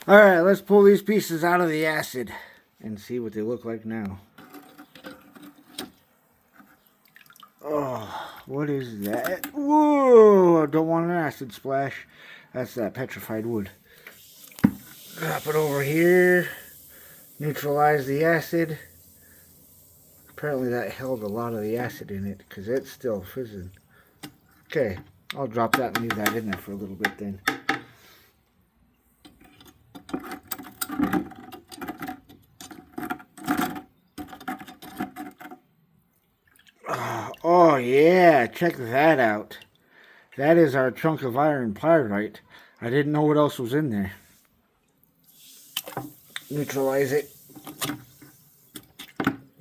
Alright, let's pull these pieces out of the acid and see what they look like now. Oh, what is that? Whoa, I don't want an acid splash. That's that petrified wood. Drop it over here. Neutralize the acid. Apparently that held a lot of the acid in it because it's still fizzing. Okay, I'll drop that and leave that in there for a little bit then. Oh yeah, check that out. That is our chunk of iron pyrite. I didn't know what else was in there. Neutralize it.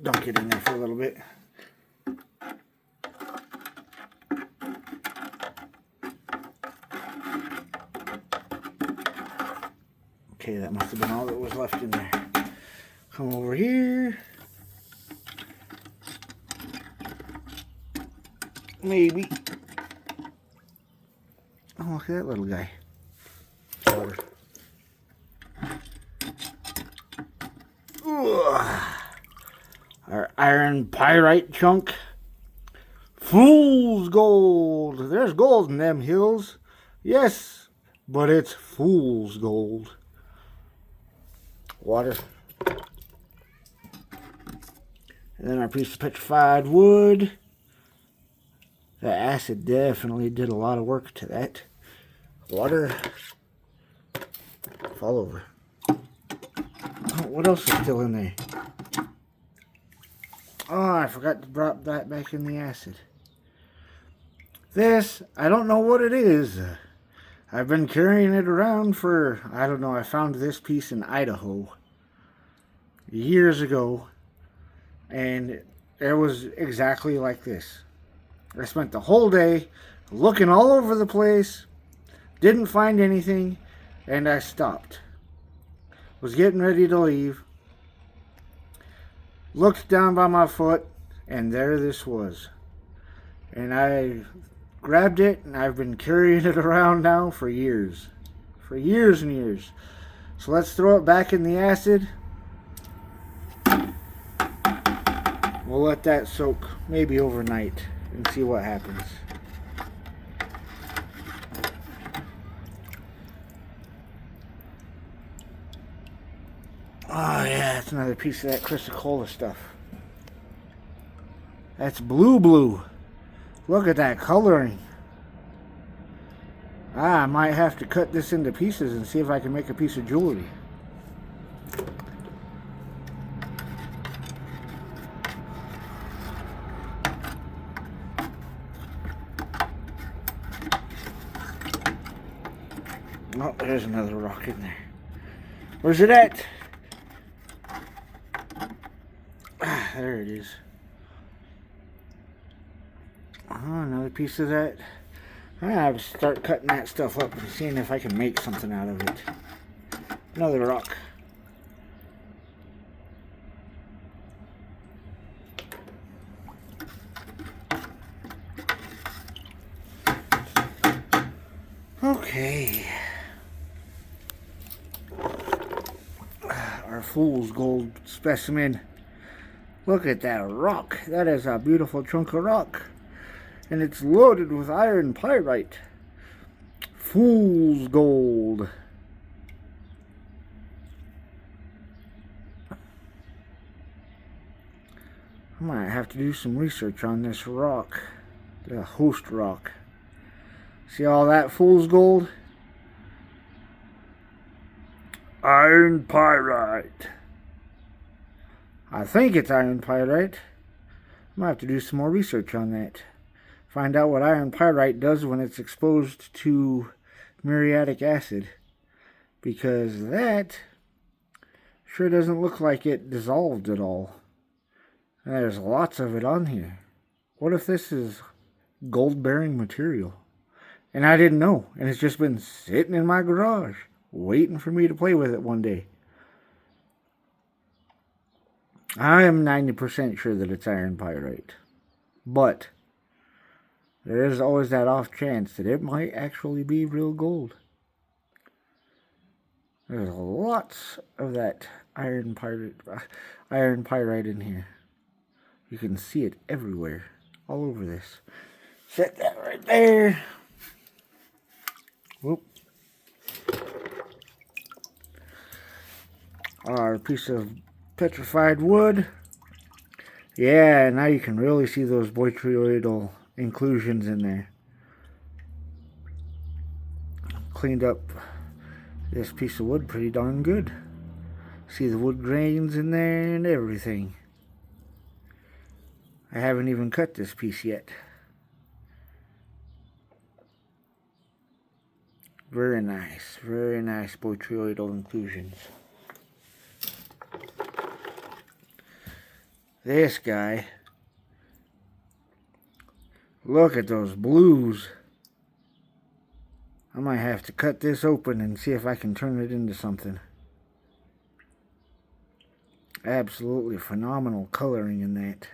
Dunk it in there for a little bit. Okay, that must have been all that was left in there. Come over here. Maybe. Oh, look at that little guy. Water. Our iron pyrite chunk. Fool's gold. There's gold in them hills. Yes, but it's fool's gold. Water. And then our piece of petrified wood. The acid definitely did a lot of work to that. Water. Fall over. Oh, what else is still in there? Oh, I forgot to drop that back in the acid. This, I don't know what it is. I've been carrying it around for, I don't know, I found this piece in Idaho years ago. And it was exactly like this. I spent the whole day looking all over the place, didn't find anything, and I stopped. Was getting ready to leave, looked down by my foot, and there this was. And I grabbed it, and I've been carrying it around now for years. For years and years. So let's throw it back in the acid. We'll let that soak maybe overnight and see what happens. Oh yeah, that's another piece of that chrysocolla stuff. That's blue. Look at that coloring. I might have to cut this into pieces and see if I can make a piece of jewelry. Oh, there's another rock in there. Where's it at? Ah, there it is. Oh, another piece of that. I have to start cutting that stuff up and seeing if I can make something out of it. Another rock. Okay. Our fool's gold specimen. Look at that rock. That is a beautiful chunk of rock. And it's loaded with iron pyrite. Fool's gold. I might have to do some research on this rock. The host rock. See all that fool's gold? Iron pyrite. I think it's iron pyrite. I might have to do some more research on that. Find out what iron pyrite does when it's exposed to muriatic acid. Because that sure doesn't look like it dissolved at all. And there's lots of it on here. What if this is gold-bearing material? And I didn't know. And it's just been sitting in my garage, waiting for me to play with it one day. I am 90% sure that it's iron pyrite. But there is always that off chance that it might actually be real gold. There's lots of that iron pyrite in here. You can see it everywhere, all over this. Set that right there. Whoop. Our piece of petrified wood. Yeah, now you can really see those botryoidal inclusions in there. Cleaned up this piece of wood pretty darn good. See the wood grains in there and everything. I haven't even cut this piece yet. Very nice botryoidal inclusions. This guy, look at those blues. I might have to cut this open and see if I can turn it into something. Absolutely phenomenal coloring in that.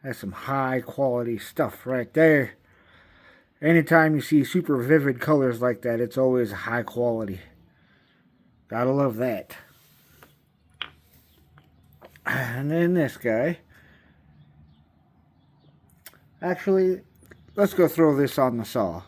That's some high quality stuff right there. Anytime you see super vivid colors like that, it's always high quality. Gotta love that. And then this guy. Actually, let's go throw this on the saw.